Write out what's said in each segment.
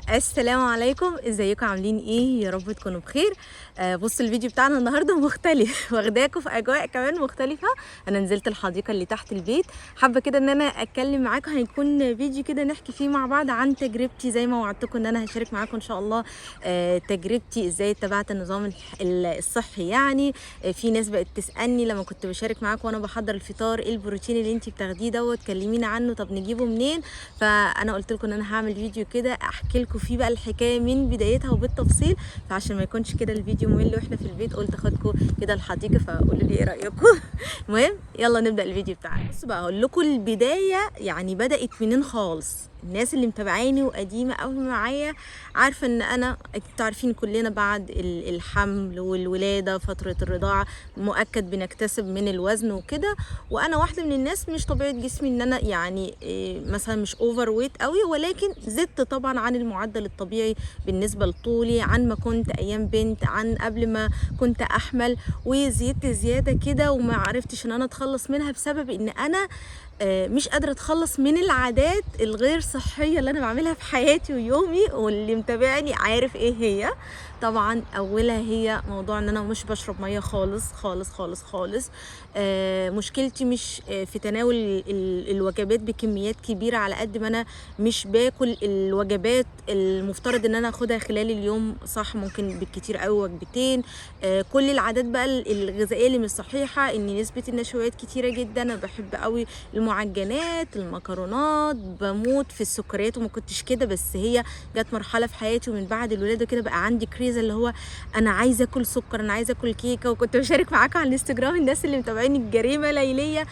السلام عليكم، ازيكم عاملين ايه؟ يا رب تكونوا بخير. بصوا الفيديو بتاعنا النهارده مختلف واخداكم في اجواء كمان مختلفه. انا نزلت الحديقه اللي تحت البيت، حابه كده ان انا اتكلم معاكم. هيكون فيديو كده نحكي فيه مع بعض عن تجربتي، زي ما وعدتكم ان انا هشارك معاكم ان شاء الله. تجربتي ازاي اتبعت النظام الصحي يعني. في ناس بقت تسالني لما كنت بشارك معاكم وانا بحضر الفطار، ايه البروتين اللي انت بتاخديه دوت، كلمينا عنه، طب نجيبه منين؟ فانا قلت لكم ان انا هعمل فيديو كده احكي لكم فيه بقى الحكايه من بدايتها وبالتفصيل. فعشان ما يكونش كده الفيديو ممل واحنا في البيت، قلت اخدكم كده الحديقه، فقولوا لي ايه رايكم. المهم يلا نبدا الفيديو بتاعنا. بصوا بقى اقول لكم البدايه يعني بدات منين خالص. الناس اللي متابعاني وقديمه قوي معايا عارفه ان انا، انتوا عارفين كلنا بعد الحمل والولاده فتره الرضاعه مؤكد بنكتسب من الوزن وكده. وانا واحده من الناس مش طبيعه جسمي ان انا يعني مثلا مش اوفر ويت قوي، ولكن زدت طبعا عن المعدل الطبيعي بالنسبه لطولي، عن ما كنت ايام بنت، عن قبل ما كنت احمل. وزيدت زياده كده وما عرفتش ان انا اتخلص منها بسبب ان انا مش قادره اتخلص من العادات الغير صحيه اللي انا بعملها في حياتي ويومي، واللي متابعني عارف ايه هي. طبعا اولها هي موضوع ان انا مش بشرب ميه خالص خالص خالص خالص. مشكلتي مش في تناول الوجبات بكميات كبيره، على قد ما انا مش باكل الوجبات المفترض ان انا اخدها خلال اليوم، صح؟ ممكن بالكتير قوي وجبتين. كل العادات بقى الغذائيه اللي مش صحيحه، ان نسبه النشويات كتيره جدا. انا بحب قوي المعجنات، المكرونات، بموت في السكريات، وما كنتش كده، بس هي جت مرحله في حياتي ومن بعد الولاده كده بقى عندي كريزه اللي هو انا عايزه اكل سكر، انا عايزه اكل كيكه. وكنت بشارك معاكم على الانستجرام، الناس اللي متابعيني الجريمه ليليه.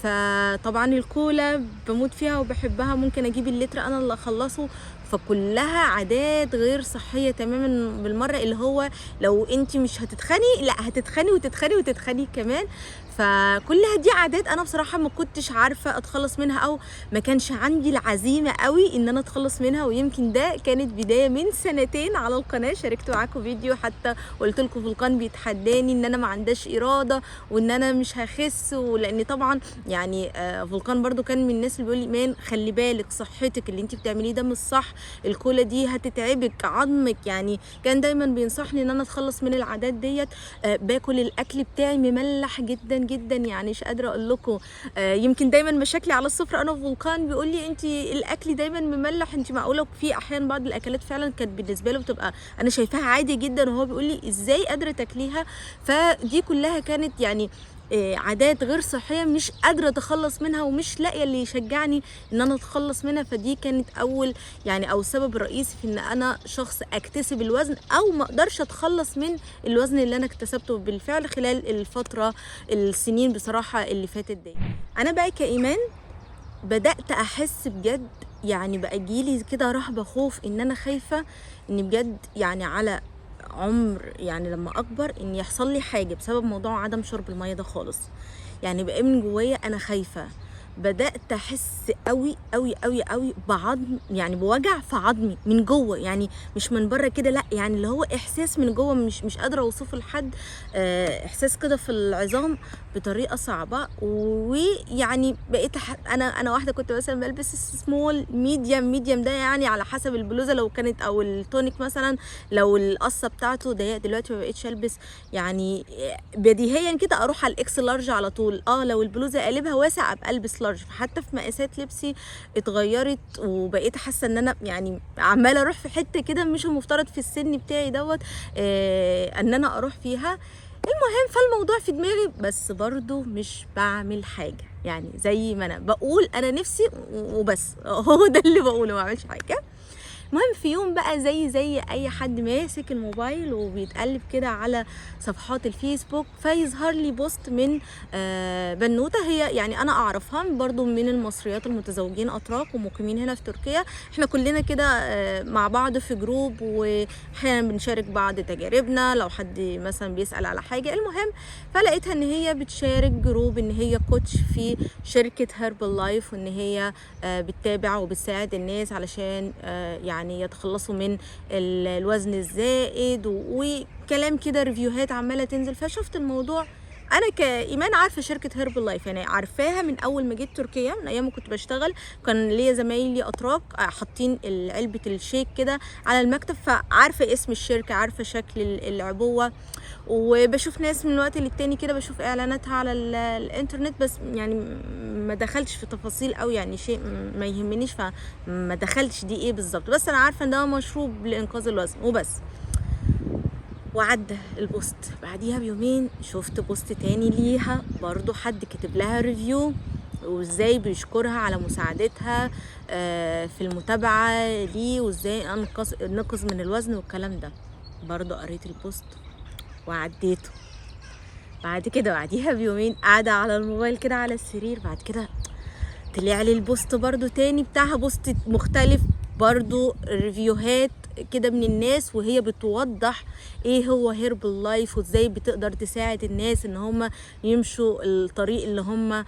فطبعا الكولا بموت فيها وبحبها، ممكن اجيب اللتر انا اللي اخلصه. فكلها عادات غير صحيه تماما بالمره، اللي هو لو انت مش هتتخني لا هتتخني وتتخني وتتخني كمان. فكلها دي عادات انا بصراحه ما كنتش عارفه اتخلص منها، او ما كانش عندي العزيمه قوي ان انا اتخلص منها. ويمكن ده كانت بدايه من سنتين على القناه، شاركت معاكم فيديو حتى قلت لكم فولكان بيتحداني ان انا ما عندهاش اراده وان انا مش هخس. ولان طبعا يعني فولكان برضو كان من الناس اللي بيقول لي مان خلي بالك صحتك، اللي انت بتعمليه ده مش صح، الكولا دي هتتعبك عظمك. يعني كان دايما بينصحني ان انا اتخلص من العادات ديت. باكل الاكل بتاعي مملح جدا جدا، يعني مش قادره اقول لكم. يمكن دايما مشاكلي على السفره انا وفولكان بيقول لي انت الاكل دايما مملح، انت معقوله؟ في احيان بعض الاكلات فعلا كانت بالنسبه له بتبقى انا شايفاها عادي جدا، وهو بيقول لي ازاي قادره تاكليها. فدي كلها كانت يعني عادات غير صحيه مش قادره اتخلص منها، ومش لاقيه اللي يشجعني ان انا اتخلص منها. فدي كانت اول يعني او سبب رئيسي في ان انا شخص اكتسب الوزن، او ما اقدرش اتخلص من الوزن اللي انا اكتسبته بالفعل خلال الفتره السنين بصراحه اللي فاتت دي. انا بقى كايمان بدات احس بجد، يعني بقى جيلي كده رهبه، خوف، ان انا خايفه ان بجد يعني على عمر يعني لما اكبر ان يحصل لي حاجه بسبب موضوع عدم شرب الميه ده خالص. يعني بقى من جوايا انا خايفه. بدات احس قوي قوي قوي قوي بعظم، يعني بوجع في عظمي من جوه، يعني مش من بره كده، لا يعني اللي هو احساس من جوه مش قادره اوصفه لحد. احساس كده في العظام بطريقه صعبه. ويعني بقيت انا واحده كنت مثلا بلبس سمول ميديم ده، يعني على حسب البلوزه لو كانت او التونيك مثلا، لو القصه بتاعته ضيقه. دلوقتي ما بقيتش البس يعني بديهيا كده اروح على الاكس لارج على طول. لو البلوزه قلبها واسع ابقى البس لارج. فحتى في مقاسات لبسي اتغيرت، وبقيت حاسه ان انا يعني عماله اروح في حته كده مش المفترض في السن بتاعي دوت ان انا اروح فيها. المهم فالموضوع في دماغي، بس برضو مش بعمل حاجه، يعني زي ما انا بقول انا نفسي وبس. هو ده اللي بقوله، ما بعملش حاجه. المهم في يوم بقى زي اي حد ماسك الموبايل وبيتقلب كده على صفحات الفيسبوك، فيظهر لي بوست من بنوته، هي يعني انا اعرفها برضو من المصريات المتزوجين اتراك ومقيمين هنا في تركيا. احنا كلنا كده مع بعض في جروب، واحيانا بنشارك بعض تجاربنا لو حد مثلا بيسأل على حاجه. المهم فلقيتها ان هي بتشارك جروب ان هي كوتش في شركه هيربل لايف، وان هي بتتابع وبتساعد الناس علشان يعني يتخلصوا من الوزن الزائد، وكلام كده ريفيوهات عماله تنزل. فشفت الموضوع انا كايمان عارفه شركه هيربل لايف، يعني عارفاها من اول ما جيت تركيا، من ايام ما كنت بشتغل كان ليا زمايلي اتراك حاطين علبه الشيك كده على المكتب، فعارفه اسم الشركه، عارفه شكل العبوه، وبشوف ناس من وقت للتاني كده بشوف اعلاناتها على الانترنت، بس يعني ما دخلتش في تفاصيل قوي، يعني شيء ما يهمنيش فما دخلتش دي ايه بالظبط، بس انا عارفه ان ده مشروب لانقاذ الوزن وبس. وعدى البوست، بعديها بيومين شفت بوست تاني ليها برضو حد كتب لها ريفيو وازاي بيشكرها على مساعدتها في المتابعه ليه وازاي نقص من الوزن والكلام ده. برضو قريت البوست وعديته. بعد كده بعديها بيومين قاعده على الموبايل كده على السرير، بعد كده طلع لي البوست برضو تاني بتاعها، بوست مختلف برضو ريفيوهات كده من الناس وهي بتوضح ايه هو هيربل لايف وازاي بتقدر تساعد الناس ان هم يمشوا الطريق اللي هم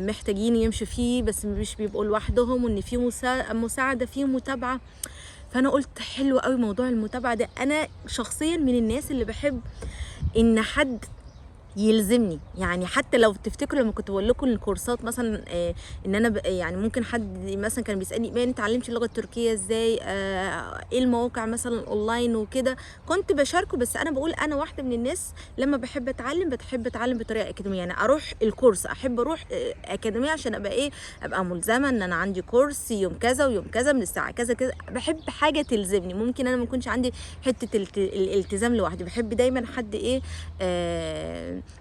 محتاجين يمشوا فيه، بس مش بيبقوا لوحدهم، وان في مساعده، في متابعه. فانا قلت حلو قوي موضوع المتابعه ده. انا شخصيا من الناس اللي بحب ان حد يلزمني، يعني حتى لو تفتكروا لما كنت بقول لكم الكورسات مثلا ان انا يعني ممكن حد مثلا كان بيسالني ما اتعلمتي اللغه التركيه ازاي، ايه المواقع مثلا اونلاين وكده، كنت بشاركه. بس انا بقول انا واحده من الناس لما بحب اتعلم بطريقه اكاديميه، يعني اروح الكورس، احب اروح اكاديميه عشان ابقى ملزمه ان انا عندي كورس يوم كذا ويوم كذا من الساعه كذا كذا. بحب حاجه تلزمني، ممكن انا ما يكونش عندي حته الالتزام لوحدي، بحب دايما حد ايه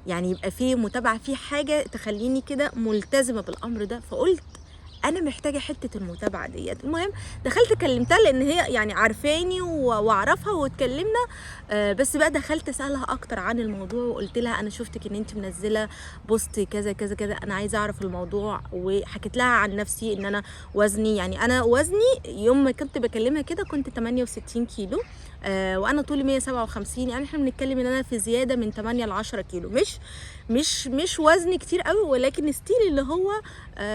يعني يبقى فيه متابعه، فيه حاجه تخليني كده ملتزمه بالامر ده. فقلت انا محتاجه حته المتابعه ديت. المهم دخلت كلمتها لان هي يعني عارفاني واعرفها واتكلمنا، بس بقى دخلت اسالها اكتر عن الموضوع وقلت لها انا شفتك ان انت منزله بوست كذا كذا كذا، انا عايزه اعرف الموضوع. وحكيت لها عن نفسي ان انا وزني، يعني انا وزني يوم ما كنت بكلمها كده كنت 68 كيلو، وانا طولي 157، يعني احنا بنتكلم ان انا في زياده من 8 ل 10 كيلو، مش وزن كتير قوي، ولكن ستيل اللي هو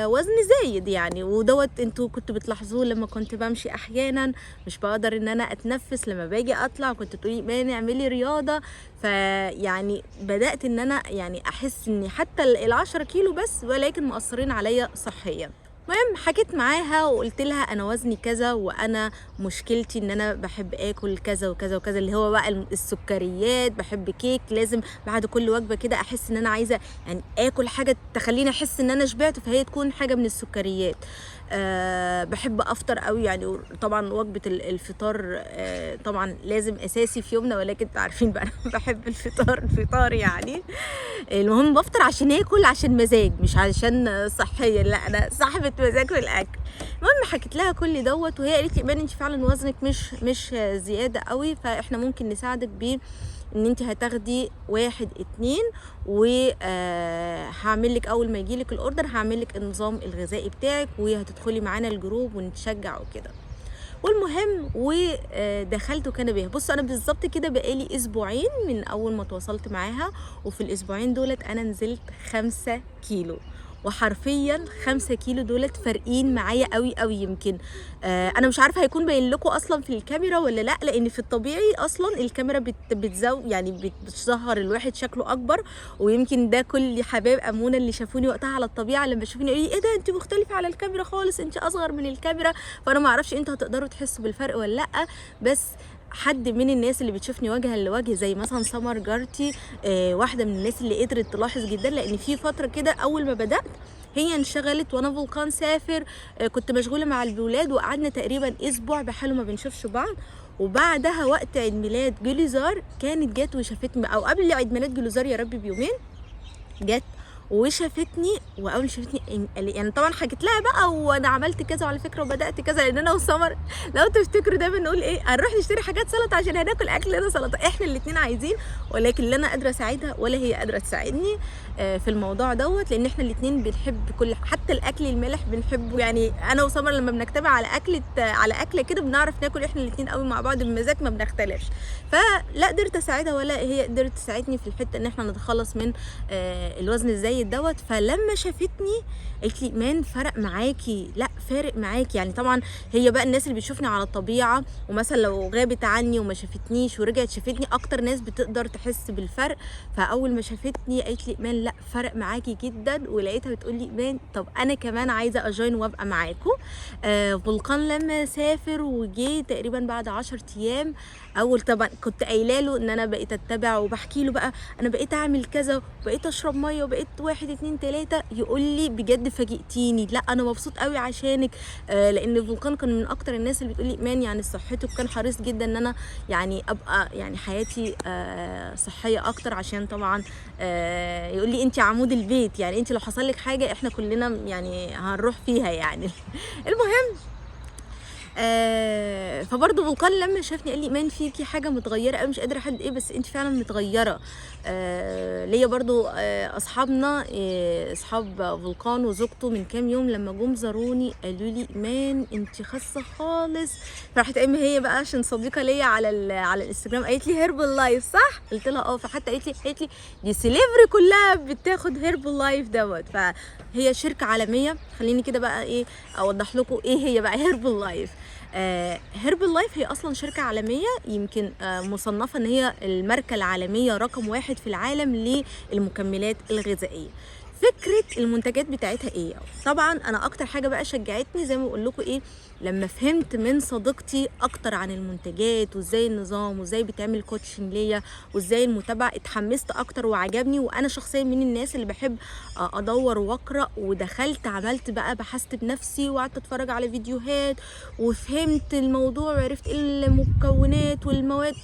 وزن زايد يعني. ودوت انتوا كنتوا بتلاحظوه لما كنت بمشي احيانا مش بقدر ان انا اتنفس، لما باجي اطلع كنت تقولي ماني اعملي رياضه، فيعني بدات ان انا يعني احس اني حتى ال10 كيلو بس ولكن مؤثرين عليا صحيا. المهم حكيت معاها وقلت لها انا وزني كذا، وانا مشكلتي ان انا بحب اكل كذا وكذا وكذا، اللي هو بقى السكريات، بحب كيك، لازم بعد كل وجبه كده احس ان انا عايزه يعني اكل حاجه تخليني احس ان انا شبعت، فهي تكون حاجه من السكريات. بحب افطر قوي، يعني طبعا وجبه الفطار طبعا لازم اساسي في يومنا، ولكن انتوا عارفين بقى انا بحب الفطار يعني. المهم بفطر عشان اكل، عشان مزاج مش عشان صحيا، لا انا صاحبه مزاج في الاكل. المهم حكيت لها كل دوت، وهي قالت لي ايمان انت فعلا وزنك مش زياده قوي، فاحنا ممكن نساعدك ب ان انت هتاخدي 1 2 وهعمل لك اول ما يجيلك الاوردر هعمل لك النظام الغذائي بتاعك، وهتدخلي معانا الجروب ونتشجع وكده. والمهم ودخلت وكان بيها. بصوا انا بالظبط كده بقالي اسبوعين من اول ما تواصلت معاها، وفي الاسبوعين دولت انا نزلت 5 كيلو، وحرفيا 5 كيلو دولت فارقين معايا قوي قوي. يمكن انا مش عارفه هيكون باين لكم اصلا في الكاميرا ولا لا، لان في الطبيعي اصلا الكاميرا بتزو يعني بتظهر الواحد شكله اكبر، ويمكن ده كل حباب امونه اللي شافوني وقتها على الطبيعه لما شافوني يقولوا لي ايه ده انت مختلفه على الكاميرا خالص، انت اصغر من الكاميرا. فانا ما اعرفش انتوا هتقدروا تحسوا بالفرق ولا لا، بس حد من الناس اللي بتشوفني وجها لوجه زي مثلا سمر جارتي، واحده من الناس اللي قدرت تلاحظ جدا، لان في فتره كده اول ما بدات هي انشغلت وانا فولكان سافر، كنت مشغوله مع الولاد، وقعدنا تقريبا اسبوع بحاله ما بنشوفش بعض. وبعدها وقت عيد ميلاد جوليزار كانت جت وشافتني، او قبل عيد ميلاد جوليزار يا ربي بيومين جت وشافتني. واول شافتني يعني طبعا حكيت لها بقى وانا عملت كذا وعلى فكره وبدات كذا، لان انا وسمر لو تفتكروا دايما نقول ايه هنروح نشتري حاجات سلطه عشان هناكل اكل هنا سلطه، احنا الاثنين عايزين، ولكن لا انا قادره اساعدها ولا هي قادره تساعدني في الموضوع دوت، لان احنا الاثنين بنحب كل حتى الاكل المالح بنحبه. يعني انا وسمر لما بنجتمع على اكله كده بنعرف ناكل احنا الاثنين قوي مع بعض بمزاج، ما بنختلفش. فلا قدرت اساعدها ولا هي قدرت تساعدني في الحته ان احنا نتخلص من الوزن الزايد دوت. فلما شافتني قالت لي مان فرق معاكي، لا فارق معاك. يعني طبعا هي بقى الناس اللي بتشوفني على الطبيعه، ومثلا لو غابت عني وما شافتنيش ورجعت شافتني، اكتر ناس بتقدر تحس بالفرق. فاول ما شافتني قالت لي ايمان لا فرق معاكي جدا، ولقيتها بتقول لي ايمان طب انا كمان عايزه اجوين وابقى معاكم. فولكان لما سافر وجي تقريبا بعد 10 ايام، اول طبعا كنت قايله له ان انا بقيت اتبع وبحكي له بقى انا بقيت اعمل كذا وبقيت اشرب ميه وبقيت 1 2 3، يقول لي بجد فاجئتيني، لا انا مبسوط قوي عشانك. لان فولكان كان من اكتر الناس اللي بتقول لي ايمان يعني صحته، كان حريص جدا ان انا يعني ابقى يعني حياتي صحيه اكتر، عشان طبعا يقول لي انت عمود البيت، يعني انت لو حصل لك حاجه احنا كلنا يعني هنروح فيها يعني. المهم فبرضه فولكان لما شافني قال لي ايمان فيكي حاجه متغيره قوي، مش قادره احدد ايه بس انت فعلا متغيره. ليا برضه اصحابنا اصحاب فولكان وزوجته من كام يوم لما جم زاروني قالوا لي ايمان انت خاسه خالص. فراحت قايمه هي بقى عشان صديقه ليا على الانستجرام قالت لي هيربل لايف صح؟ قلت لها فحتى قالت لي دي سيليفري كلها بتاخد هيربل لايف دوت. فهي شركه عالميه. خليني كده بقى ايه اوضح لكم ايه هي بقى هيربل لايف. هيربل لايف هي اصلا شركه عالميه، يمكن مصنفه ان هي الماركه العالميه رقم 1 في العالم للمكملات الغذائيه. فكره المنتجات بتاعتها ايه؟ طبعا انا اكتر حاجه بقى شجعتني زي ما بقول لكم ايه، لما فهمت من صديقتي اكتر عن المنتجات وازاي النظام وازاي بتعمل كوتشنج ليا وازاي المتابعه، اتحمست اكتر وعجبني. وانا شخصيا من الناس اللي بحب ادور واقرا، ودخلت عملت بقى بحثت بنفسي وقعدت اتفرج على فيديوهات وفهمت الموضوع وعرفت ايه المكونات والمواد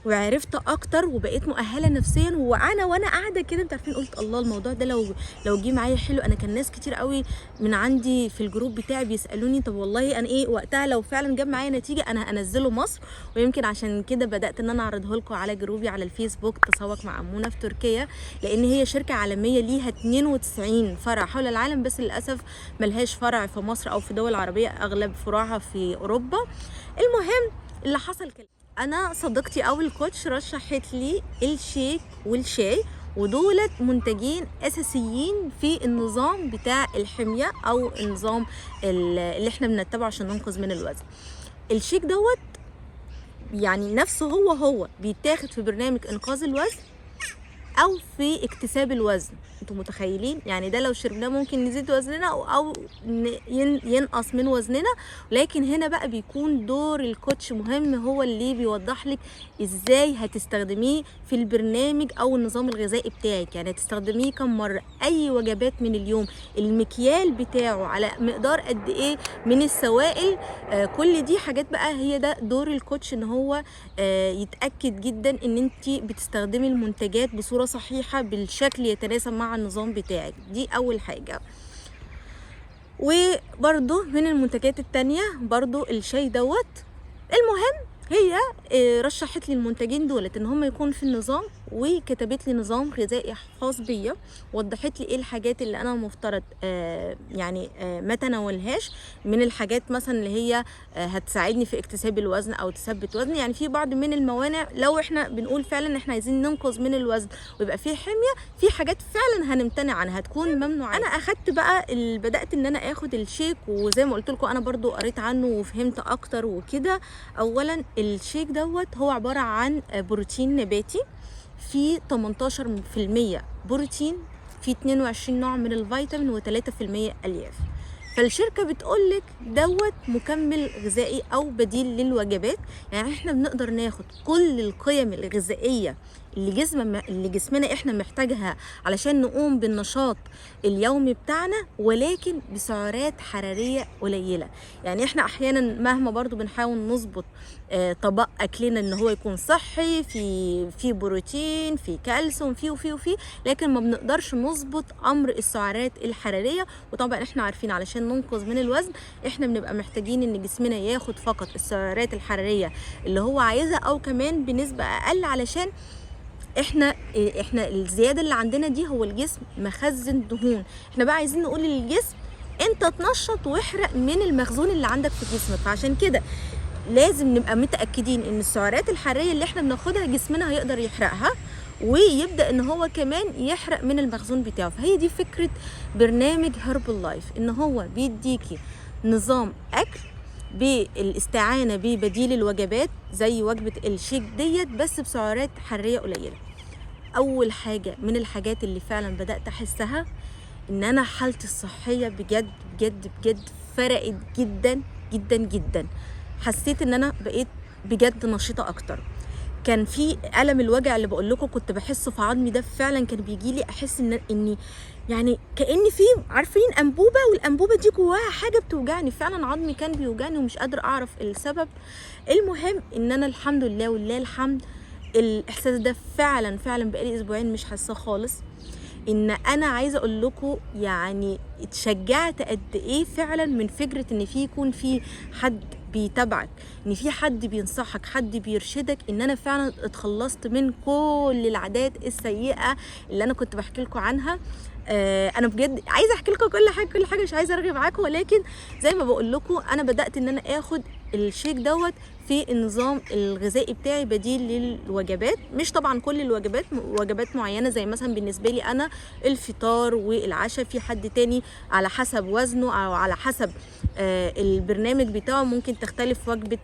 وعرفت اكتر وبقيت مؤهله نفسيا. وانا قاعده كده انتوا عارفين قلت الله الموضوع ده لو جه معايا حلو. انا كان ناس كتير قوي من عندي في الجروب بتاعي بيسالوني طب والله انا ايه وقتها لو فعلا جاب معايا نتيجه انا هنزله مصر. ويمكن عشان كده بدات ان انا اعرضه لكم على جروبي على الفيسبوك تسوق مع امونه في تركيا، لان هي شركه عالميه ليها 92 فرع حول العالم، بس للاسف ملهاش فرع في مصر او في دول عربيه، اغلب فروعها في اوروبا. المهم اللي حصل كده، انا صديقتي او الكوتش رشحت لي الشيك والشاي، ودولت منتجين اساسيين في النظام بتاع الحميه او النظام اللي احنا بنتبعه عشان ننقذ من الوزن. الشيك دوت يعني نفسه هو بيتاخد في برنامج انقاذ الوزن او في اكتساب الوزن. انتوا متخيلين يعني ده لو شربناه ممكن نزيد وزننا او ينقص من وزننا. لكن هنا بقى بيكون دور الكوتش مهم، هو اللي بيوضح لك ازاي هتستخدميه في البرنامج او النظام الغذائي بتاعك. يعني هتستخدميه كم مره، اي وجبات من اليوم، المكيال بتاعه على مقدار قد ايه من السوائل. كل دي حاجات بقى هي ده دور الكوتش، ان هو يتاكد جدا ان انت بتستخدمي المنتجات بصوره صحيحه بالشكل يتناسب مع النظام بتاعك. دي اول حاجه. وبرده من المنتجات التانية برضو الشاي دوت. المهم هي رشحت لي المنتجين دولت ان هم يكونوا في النظام، وكتبت لي نظام غذائي خاص بيا، وضحت لي ايه الحاجات اللي انا مفترض يعني ما تناولهاش من الحاجات مثلا اللي هي هتساعدني في اكتساب الوزن او تثبت وزني. يعني في بعض من الموانع لو احنا بنقول فعلا ان احنا عايزين ننقذ من الوزن ويبقى فيه حميه، في حاجات فعلا هنمتنع عنها هتكون ممنوعه. انا اخدت بقى بدات ان انا اخد الشيك، وزي ما قلت لكم انا برضو قريت عنه وفهمت اكتر وكده. اولا الشيك دوت هو عباره عن بروتين نباتي فيه 18% بروتين، فيه 22 نوع من الفيتامين و3% الياف. فالشركه بتقولك دوت مكمل غذائي او بديل للوجبات. يعني احنا بنقدر ناخد كل القيم الغذائيه اللي جسمنا احنا محتاجها علشان نقوم بالنشاط اليومي بتاعنا، ولكن بسعرات حراريه قليله. يعني احنا احيانا مهما برضو بنحاول نظبط طبق اكلنا ان هو يكون صحي، في بروتين، في كالسيوم، وفي لكن ما بنقدرش نظبط امر السعرات الحراريه. وطبعا احنا عارفين علشان ننقذ من الوزن احنا بنبقى محتاجين ان جسمنا ياخد فقط السعرات الحراريه اللي هو عايزها، او كمان بنسبه اقل، علشان احنا الزياده اللي عندنا دي هو الجسم مخزن دهون. احنا بقى عايزين نقول للجسم انت تنشط واحرق من المخزون اللي عندك في جسمك. فعشان كده لازم نبقى متاكدين ان السعرات الحراريه اللي احنا بناخدها جسمنا هيقدر يحرقها، ويبدا ان هو كمان يحرق من المخزون بتاعه. فهي دي فكره برنامج هيربل لايف، ان هو بيديكي نظام اكل بالاستعانه ببديل الوجبات زي وجبه الشيك ديت بس بسعرات حراريه قليله. اول حاجه من الحاجات اللي فعلا بدات احسها ان انا حالتي الصحيه بجد بجد بجد فرقت جدا جدا جدا. حسيت ان انا بقيت بجد نشيطه اكتر. كان في الم الوجع اللي بقول لكم كنت بحسه في عظمي ده فعلا كان بيجي لي، احس اني يعني كاني في عارفين انبوبه، والانبوبه دي جواها حاجه بتوجعني. فعلا عظمي كان بيوجعني ومش قادره اعرف السبب. المهم ان انا الحمد لله ولله الحمد الاحساس ده فعلا فعلا بقالي اسبوعين مش حاساه خالص. ان انا عايزه اقول لكم يعني اتشجعت قد ايه فعلا من فكره ان يكون في حد بيتابعك، ان في حد بينصحك، حد بيرشدك. ان انا فعلا اتخلصت من كل العادات السيئه اللي انا كنت بحكي لكم عنها. انا بجد عايزه احكي لكم كل حاجه، مش عايزه ارغي معاكم، ولكن زي ما بقول لكم انا بدات ان انا اخد الشيك دوت في النظام الغذائي بتاعي بديل للوجبات. مش طبعا كل الوجبات، وجبات معينه زي مثلا بالنسبه لي انا الفطار والعشاء. في حد تاني على حسب وزنه او على حسب البرنامج بتاعه ممكن تختلف وجبه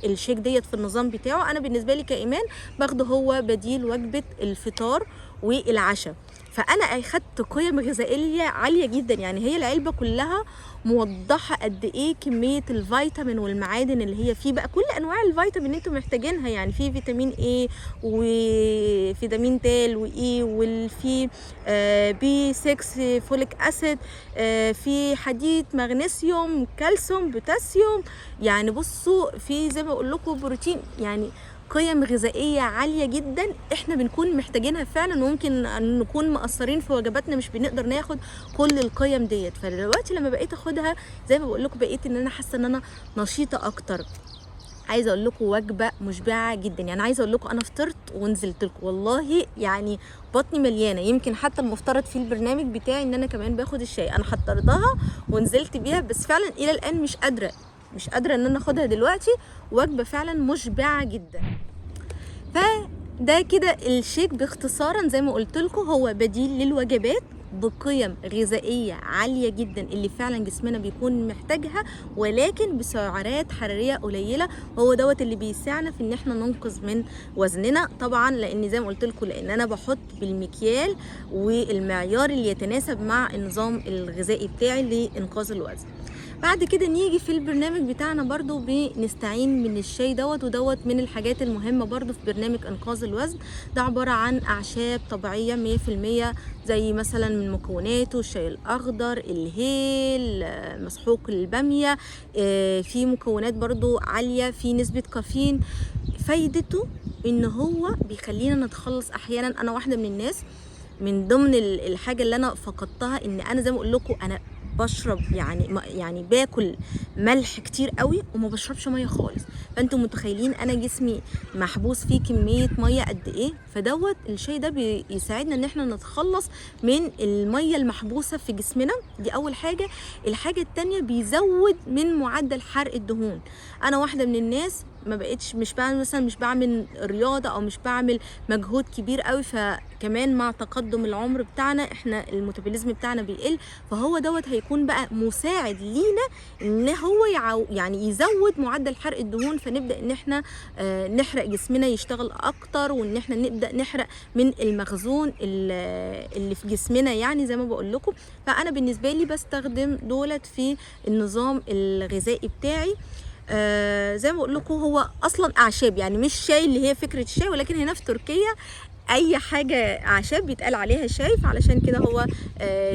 الشيك ديت في النظام بتاعه. انا بالنسبه لي كايمان باخده هو بديل وجبه الفطار والعشاء. فانا اخدت قيم غذائيه عاليه جدا، يعني هي العلبه كلها موضحه قد ايه كميه الفيتامين والمعادن اللي هي فيه، بقى كل انواع الفيتامين اللي انتم محتاجينها. يعني في فيتامين A وفيتامين د واي، وفي بي 6 فوليك اسيد، في حديد، مغنيسيوم، كالسيوم، بوتاسيوم. يعني بصوا في زي ما اقول لكم بروتين، يعني قيم غذائيه عاليه جدا احنا بنكون محتاجينها فعلا، وممكن نكون مقصرين في وجباتنا مش بنقدر ناخد كل القيم ديت. فدلوقتي لما بقيت اخدها زي ما بقول لكم بقيت ان انا حاسه ان انا نشيطه اكتر. عايزه اقول لكم وجبه مشبعه جدا. يعني عايزه اقول لكم انا فطرت ونزلت لكم والله يعني بطني مليانه. يمكن حتى المفترض في البرنامج بتاعي ان انا كمان باخد الشاي، انا حضرتها ونزلت بيها، بس فعلا الى الان مش قادره ان انا اخدها دلوقتي. وجبه فعلا مشبعه جدا. فده كده الشيك باختصارا زي ما قلت لكم هو بديل للوجبات بقيم غذائيه عاليه جدا اللي فعلا جسمنا بيكون محتاجها، ولكن بسعرات حراريه قليله. هو دوت اللي بيساعدنا في ان احنا ننقذ من وزننا طبعا، لان زي ما قلت لكم لان انا بحط بالمكيال والمعيار اللي يتناسب مع النظام الغذائي بتاعي لانقاذ الوزن. بعد كده نيجي في البرنامج بتاعنا برضو بنستعين من الشاي ودوت من الحاجات المهمة برضو في برنامج انقاذ الوزن. ده عبارة عن اعشاب طبيعية 100%، زي مثلا من مكوناته الشاي الاخضر، الهيل، مسحوق البامية. في مكونات برضو عالية في نسبة كافيين. فايدته ان هو بيخلينا نتخلص احيانا. انا واحدة من الناس من ضمن الحاجة اللي انا فقدتها ان انا زي ما اقول لكم انا بشرب يعني باكل ملح كتير قوي وما بشربش ميه خالص. فانتم متخيلين انا جسمي محبوس فيه كميه ميه قد ايه. فدوت الشاي ده بيساعدنا ان احنا نتخلص من الميه المحبوسه في جسمنا. دي اول حاجه. الحاجه التانية بيزود من معدل حرق الدهون. انا واحده من الناس ما بقتش مش بعمل رياضه او مش بعمل مجهود كبير قوي، فكمان مع تقدم العمر بتاعنا احنا الميتابوليزم بتاعنا بيقل. فهو دوت هيكون بقى مساعد لينا ان هو يعني يزود معدل حرق الدهون، فنبدا ان احنا نحرق جسمنا يشتغل اكتر، وان احنا نبدا نحرق من المخزون اللي في جسمنا يعني زي ما بقول لكم. فانا بالنسبه لي بستخدم دولت في النظام الغذائي بتاعي. زي ما بقول لكم هو اصلا اعشاب، يعني مش شاي اللي هي فكره الشاي، ولكن هنا في تركيا اي حاجه اعشاب بيتقال عليها شاي. فعلشان كده هو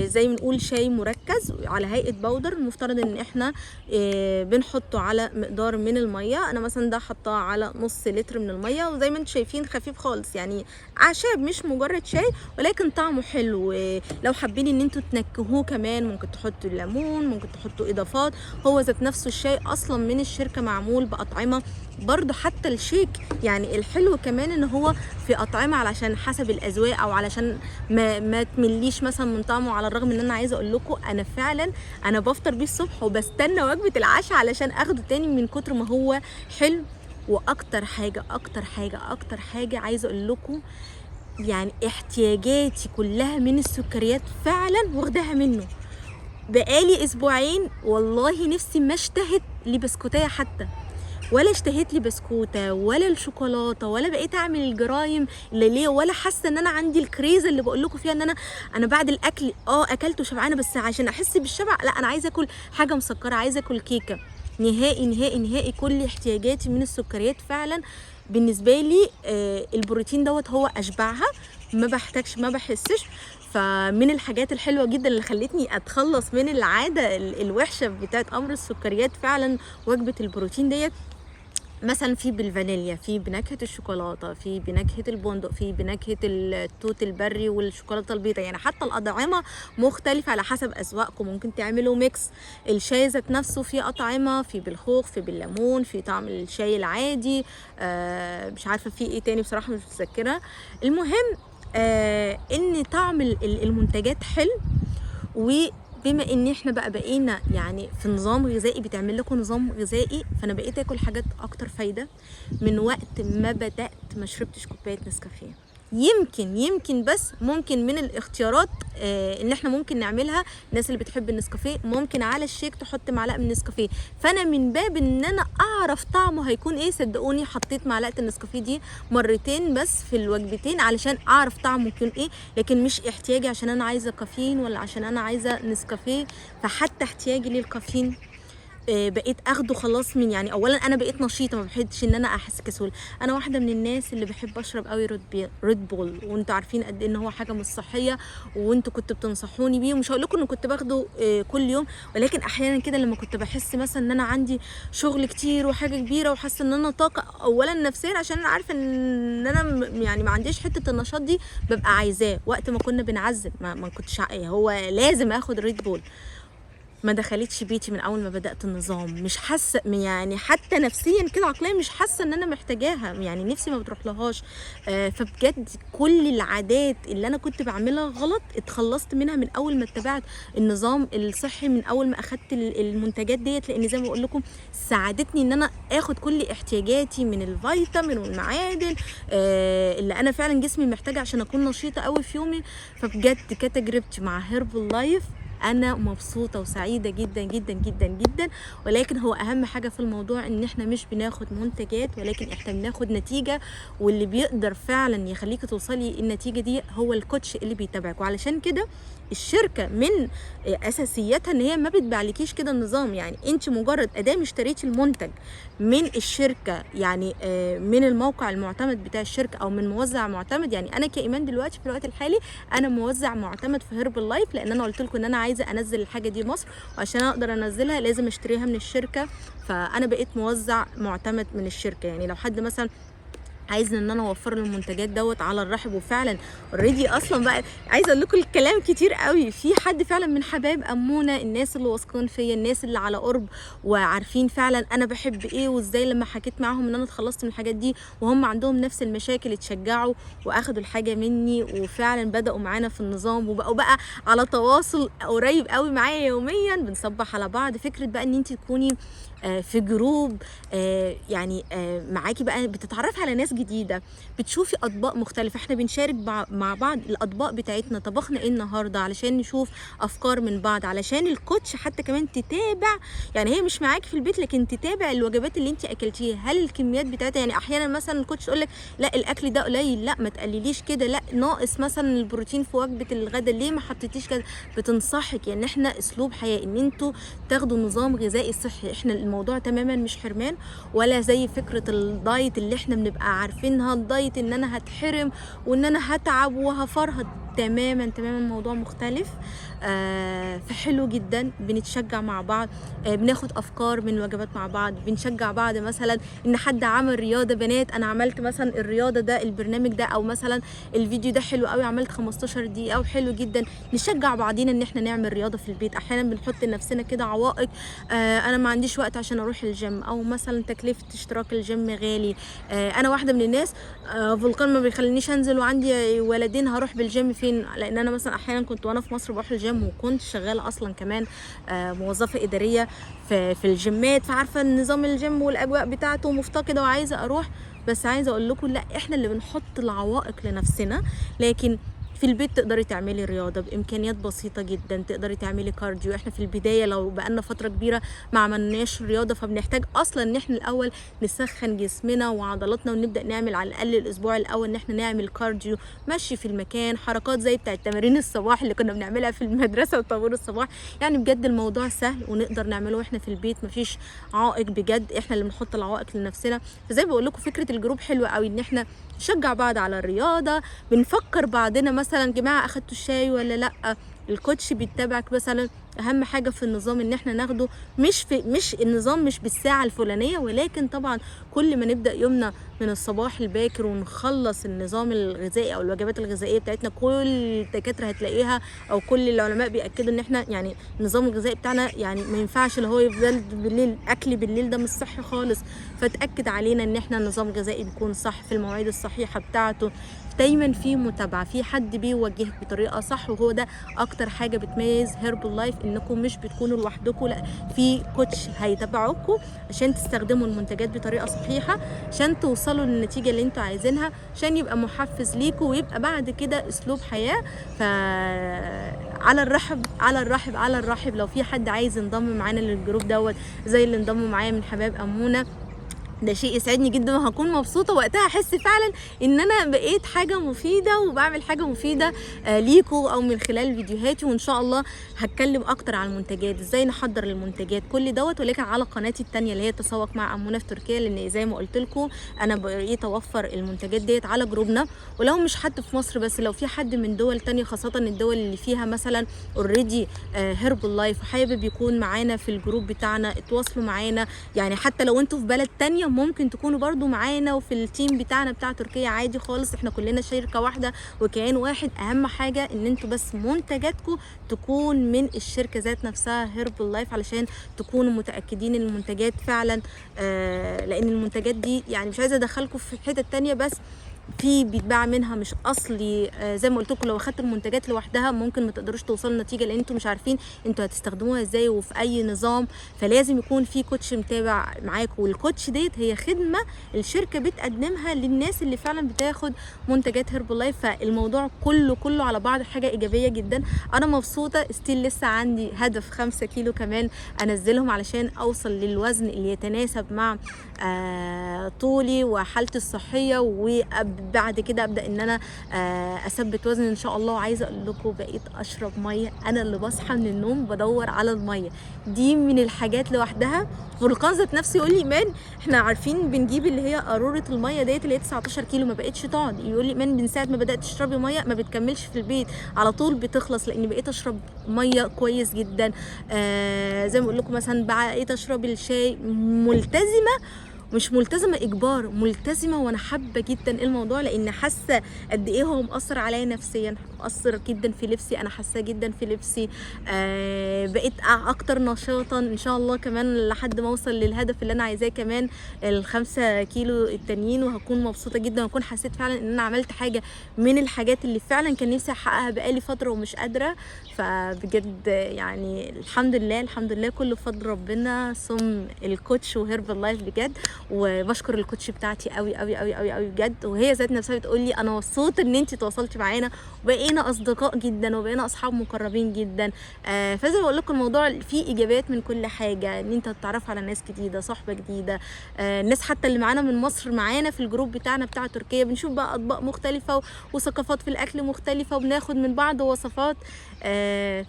زي ما نقول شاي مركز على هيئه بودر. المفترض ان احنا بنحطه على مقدار من الميه. انا مثلا ده حطاه على نص لتر من الميه، وزي ما انتم شايفين خفيف خالص، يعني اعشاب مش مجرد شاي ولكن طعمه حلو. لو حابين ان انتوا تنكهوه كمان ممكن تحطوا الليمون، ممكن تحطوا اضافات. هو ذات نفسه الشاي اصلا من الشركه معمول باطعمه برضو. حتى الشيك يعني الحلو كمان ان هو في اطعمه علشان حسب الاذواق، او علشان ما تمليش مثلا من طعمه. على الرغم ان انا عايزه اقول لكم انا فعلا انا بفطر بيه الصبح وبستنى وجبه العشاء علشان اخده تاني من كتر ما هو حلو. واكتر حاجه عايزه اقول لكم يعني احتياجاتي كلها من السكريات فعلا واخداها منه. بقالي اسبوعين والله نفسي ما اشتهت لي بسكوتيه حتى، ولا اشتهيت لي بسكوته ولا الشوكولاته، ولا بقيت اعمل الجرايم اللي ليه، ولا حاسه ان انا عندي الكريزه اللي بقول لكم فيها ان انا بعد الاكل اكلت وشبعانه، بس عشان احس بالشبع لا انا عايزه اكل حاجه مسكره، عايزه اكل كيكه. نهائي نهائي نهائي كل احتياجاتي من السكريات فعلا بالنسبه لي البروتين دوت هو اشبعها، ما بحتاجش ما بحسش. فمن الحاجات الحلوه جدا اللي خلتني اتخلص من العاده الوحشه بتاعت امر السكريات فعلا وجبه البروتين ديت، مثلا في بالفانيليا، في بنكهه الشوكولاته، في بنكهه البندق، في بنكهه التوت البري والشوكولاته البيضاء. يعني حتى الاطعمه مختلفه على حسب اذواقكم، ممكن تعملوا ميكس. الشاي ذات نفسه في اطعمه، في بالخوخ، في بالليمون، في طعم الشاي العادي، مش عارفه في ايه تاني بصراحه مش متذكره. المهم ان طعم المنتجات حلو. وبما ان احنا بقينا يعني في نظام غذائي بتعمل لكم نظام غذائي، فانا بقيت اكل حاجات اكتر فايده من وقت ما بدات ما شربتش كوبايه نسكافيه. يمكن بس ممكن من الاختيارات ان احنا ممكن نعملها، الناس اللي بتحب النسكافيه ممكن على الشيك تحط معلقه من النسكافيه. فانا من باب ان انا اعرف طعمه هيكون ايه، صدقوني حطيت معلقه النسكافيه دي مرتين بس في الوجبتين علشان اعرف طعمه يكون ايه، لكن مش احتياجي عشان انا عايزه كافيين ولا عشان انا عايزه نسكافيه. فحتى احتياجي للكافيين بقيت اخده خلاص من، يعني اولا انا بقيت نشيطه، ما بحبش ان انا احس كسول. انا واحده من الناس اللي بحب اشرب قوي ريد بول، وانتوا عارفين قد ايه ان هو حاجه مش صحيه، وانتوا كنتوا بتنصحوني بيه، ومش هقول لكم ان كنت باخده كل يوم، ولكن احيانا كده لما كنت بحس مثلا ان انا عندي شغل كتير وحاجه كبيره وحاسه ان انا طاقه اولا نفسيا، عشان انا عارفه ان انا يعني ما عنديش حته النشاط دي، ببقى عايزاه. وقت ما كنا بنعزل ما كنتش هو لازم اخد ريد بول. ما دخلتش بيتي من اول ما بدات النظام، مش حاسه يعني حتى نفسيا كده عقليا مش حاسه ان انا محتاجاها، يعني نفسي ما بتروح لهاش. فبجد كل العادات اللي انا كنت بعملها غلط اتخلصت منها من اول ما اتبعت النظام الصحي، من اول ما اخدت المنتجات ديت، لان زي ما بقول لكم ساعدتني ان انا اخد كل احتياجاتي من الفيتامين والمعادن اللي انا فعلا جسمي محتاجه عشان اكون نشيطه قوي في يومي. فبجد كتجربتي مع هيربل لايف انا مبسوطه وسعيده جدا جدا جدا جدا. ولكن هو اهم حاجه في الموضوع ان احنا مش بناخد منتجات، ولكن احنا بناخد نتيجه، واللي بيقدر فعلا يخليكي توصلي النتيجه دي هو الكوتش اللي بيتابعك. وعلشان كده الشركه من اساسياتها ان هي ما بتبيعلكيش كده النظام، يعني انت مجرد ادام اشتريتي المنتج من الشركه، يعني من الموقع المعتمد بتاع الشركه او من موزع معتمد. يعني انا كايمان دلوقتي في الوقت الحالي انا موزع معتمد في هيربل لايف، لان انا قلت لكم ان انا عايزه انزل الحاجه دي مصر، وعشان اقدر انزلها لازم اشتريها من الشركه. فانا بقيت موزع معتمد من الشركه. يعني لو حد مثلا عايزه ان انا اوفر له المنتجات دوت على الرحب، وفعلا اوريدي اصلا بقى عايزه اقول لكم الكلام كتير قوي، في حد فعلا من حبايب امونه، الناس اللي واثقين فيا، الناس اللي على قرب وعارفين فعلا انا بحب ايه، وازاي لما حكيت معاهم ان انا اتخلصت من الحاجات دي وهم عندهم نفس المشاكل اتشجعوا واخدوا الحاجه مني، وفعلا بداوا معانا في النظام، وبقوا بقى على تواصل قريب قوي معايا يوميا، بنصبح على بعض. فكره بقى ان انت تكوني في جروب يعني معاكي بقى بتتعرفي على ناس جديده، بتشوفي اطباق مختلفه، احنا بنشارك مع بعض الاطباق بتاعتنا، طبخنا ايه النهارده علشان نشوف افكار من بعض، علشان الكوتش حتى كمان تتابع، يعني هي مش معاكي في البيت لكن تتابع الوجبات اللي انت اكلتيها، هل الكميات بتاعتها، يعني احيانا مثلا الكوتش يقول لك لا الاكل ده قليل، لا ما تقلليش كده، لا ناقص مثلا البروتين في وجبه الغداء، ليه ما حطيتيش كده، بتنصحك. يعني احنا اسلوب حياه ان انتوا تاخدوا نظام غذائي صحي، احنا الموضوع تماما مش حرمان، ولا زي فكره الدايت اللي احنا بنبقى عارفينها، الدايت ان انا هتحرم وان انا هتعب وهفرهد، تماما الموضوع مختلف. فحلو جدا، بنتشجع مع بعض، بناخد افكار من الوجبات مع بعض، بنشجع بعض. مثلا ان حد عمل رياضه، بنات انا عملت مثلا الرياضه ده، البرنامج ده، او مثلا الفيديو ده حلو قوي عملت 15 دقيقه وحلو جدا، نشجع بعضينا ان احنا نعمل رياضه في البيت. احيانا بنحط لنفسنا كده عوائق، انا ما عنديش وقت عشان اروح الجيم، او مثلا تكلفه اشتراك الجيم غالي. انا واحده من الناس فولكان ما بيخلينيش انزل وعندي ولدين، هروح بالجيم فين؟ لان انا مثلا احيانا كنت وانا في مصر بروح الجيم، وكنت شغاله اصلا كمان موظفه اداريه في الجيمات، فعارفه نظام الجيم والاجواء بتاعته، مفتقده وعايزه اروح. بس عايزه اقول لكم لا، احنا اللي بنحط العوائق لنفسنا. لكن في البيت تقدري تعملي رياضه بامكانيات بسيطه جدا، تقدري تعملي كارديو. احنا في البدايه لو بقالنا فتره كبيره ما عملناش رياضه، فبنحتاج اصلا ان احنا الاول نسخن جسمنا وعضلاتنا، ونبدا نعمل على الاقل الاسبوع الاول ان احنا نعمل كارديو، مشي في المكان، حركات زي بتاعه تمارين الصباح اللي كنا بنعملها في المدرسه وطابور الصباح. يعني بجد الموضوع سهل ونقدر نعمله واحنا في البيت، مفيش عائق بجد، احنا اللي بنحط العوائق لنفسنا. فزي ما بقول لكم فكره الجروب حلوه قوي، ان احنا نشجع بعض على الرياضه، بنفكر بعضنا مثلا جماعه اخدتوا الشاي ولا لا، الكوتش بيتابعك مثلا. اهم حاجه في النظام ان احنا ناخده مش النظام مش بالساعه الفلانيه، ولكن طبعا كل ما نبدا يومنا من الصباح الباكر ونخلص النظام الغذائي او الوجبات الغذائيه بتاعتنا، كل الدكاتره هتلاقيها او كل العلماء بياكدوا ان احنا يعني النظام الغذائي بتاعنا يعني ما ينفعش اللي هو يفضل بالليل اكل بالليل، ده مش صحي خالص. فتاكد علينا ان احنا النظام الغذائي بيكون صح في المواعيد الصحيحه بتاعته، دايما في متابعه، في حد بيوجهك بطريقه صح. وهو ده اكتر حاجه بتميز هيربل لايف، انكم مش بتكونوا لوحدكم، لا في كوتش هيتابعكم عشان تستخدموا المنتجات بطريقه صحيحه، عشان توصلوا للنتيجه اللي انتوا عايزينها، عشان يبقى محفز ليكم ويبقى بعد كده اسلوب حياه. ف على الرحب على الرحب على الرحب لو في حد عايز ينضم معانا للجروب دوت زي اللي انضموا معايا من حباب امونه، ده شيء يسعدني جدا، وهكون مبسوطه وقتها احس فعلا ان انا بقيت حاجه مفيده وبعمل حاجه مفيده ليكوا او من خلال فيديوهاتي. وان شاء الله هتكلم اكتر عن المنتجات، ازاي نحضر المنتجات كل دوت، ولكن على قناتي الثانيه اللي هي تسوق مع امونه في تركيا، لان زي ما قلت لكم انا بقيت اوفر المنتجات ديت على جروبنا. ولو مش حد في مصر بس، لو في حد من دول ثانيه، خاصه الدول اللي فيها مثلا اوريدي هيربل لايف وحابب يكون معانا في الجروب بتاعنا، اتواصلوا معانا. يعني حتى لو انتوا في بلد ثانيه ممكن تكونوا برضو معانا وفي التيم بتاعنا بتاع تركيا عادي خالص، احنا كلنا شركه واحده وكيان واحد. اهم حاجه ان انتوا بس منتجاتكم تكون من الشركه ذات نفسها هيربل لايف، علشان تكونوا متاكدين ان المنتجات فعلا لان المنتجات دي يعني مش عايزه ادخلكم في حته تانية، بس في بيتباع منها مش اصلي. زي ما قلت لكم لو اخدتوا المنتجات لوحدها ممكن ما تقدروش توصلوا لنتيجه، لان انتوا مش عارفين انتوا هتستخدموها ازاي وفي اي نظام. فلازم يكون في كوتش متابع معاكم، والكوتش ديت هي خدمه الشركه بتقدمها للناس اللي فعلا بتاخد منتجات هيربل لايف. فالموضوع كله على بعض حاجه ايجابيه جدا. انا مبسوطه ستيل، لسه عندي هدف 5 كيلو كمان انزلهم علشان اوصل للوزن اللي يتناسب مع طولي وحالتي الصحيه، وبعد كده ابدا ان انا اثبت وزن ان شاء الله. وعايزه اقول لكم بقيت اشرب ميه، انا اللي بصحى من النوم بدور على الميه دي من الحاجات لوحدها. فولكان ذات نفسه يقول لي ايمان احنا عارفين بنجيب اللي هي قاروره الميه ديت اللي هي 19 كيلو، ما بقتش تقعد. يقول لي ايمان من ساعه ما بدات تشربي ميه ما بتكملش في البيت، على طول بتخلص، لاني بقيت اشرب ميه كويس جدا. زي ما بقول لكم مثلا بقيت اشرب الشاي ملتزمه، مش ملتزمه اجبار، ملتزمه وانا حابه جدا الموضوع، لان حاسه قد ايه هو مأثر عليا نفسيا، مأثر جدا في لبسي، انا حاسه جدا في لبسي. بقيت اكتر نشاطا ان شاء الله كمان لحد ما اوصل للهدف اللي انا عايزاه كمان ال5 كيلو التانيين. وهكون مبسوطه جدا واكون حسيت فعلا ان انا عملت حاجه من الحاجات اللي فعلا كان نفسي احققها بقالي فتره ومش قادره. فبجد يعني الحمد لله الحمد لله، كله بفضل ربنا ثم الكوتش وهيربل لايف بجد. وبشكر الكوتش بتاعتي قوي قوي قوي قوي قوي بجد، وهي ذات نفسها بتقول لي انا مبسوطه ان انت تواصلتي معانا وبقينا اصدقاء جدا وبقينا اصحاب مقربين جدا. فزي ما بقول لكم الموضوع فيه ايجابيات من كل حاجه، ان انت تتعرف على ناس جديده، صحبه جديده. الناس حتى اللي معانا من مصر معانا في الجروب بتاعنا بتاع تركيا، بنشوف بقى اطباق مختلفه وثقافات في الاكل مختلفه، وبناخد من بعض وصفات.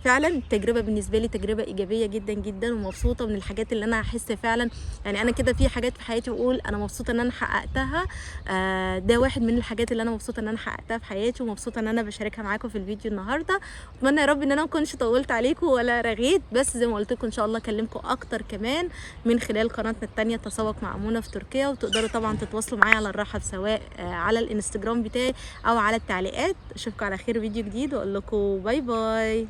فعلا التجربه بالنسبه لي تجربه ايجابيه جدا جدا، ومبسوطه من الحاجات اللي انا هحس فعلا. يعني انا كده في حاجات في حياتي بقول انا مبسوطه ان انا حققتها. ده واحد من الحاجات اللي انا مبسوطه ان انا حققتها في حياتي، ومبسوطه ان انا بشاركها معاكم في الفيديو النهارده. اتمنى يا رب ان انا ما اكونش طولت عليكم ولا رغيت، بس زي ما قلت لكم ان شاء الله اكلمكم اكتر كمان من خلال قناتنا الثانيه تسوق مع امونه في تركيا. وتقدروا طبعا تتواصلوا معايا على الرحب، سواء على الانستجرام بتاعي او على التعليقات. اشوفكم على خير فيديو جديد، واقول لكم باي باي.